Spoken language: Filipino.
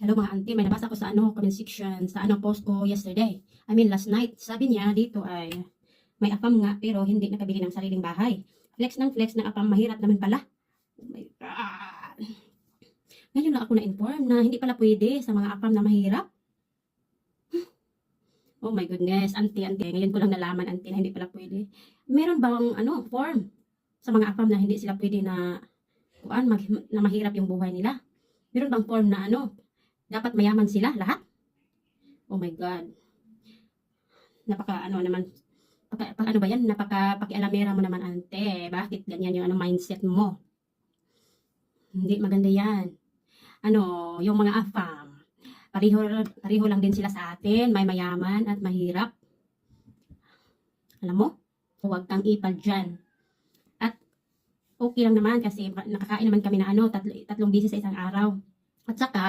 Hello mga auntie, may nabasa ko sa comment section, sa post ko yesterday. Last night. Sabi niya dito ay may apam nga pero hindi nakabili ng sariling bahay. Flex ng apam, mahirap naman pala. Oh my God. Ngayon lang ako na-inform na hindi pala pwede sa mga apam na mahirap. Oh my goodness, auntie. Ngayon ko lang nalaman, auntie, na hindi pala pwede. Meron bang form sa mga apam na hindi sila pwede na mahirap yung buhay nila? Meron bang form na dapat mayaman sila lahat? Oh my God. Napaka ba yan? Napaka pakialamera mo naman, ante. Bakit ganyan yung mindset mo? Hindi maganda yan. Yung mga afam, pareho lang din sila sa atin. May mayaman at mahirap. Alam mo? Huwag kang ipal dyan. At okay lang naman kasi nakakain naman kami na tatlong beses sa isang araw. At saka,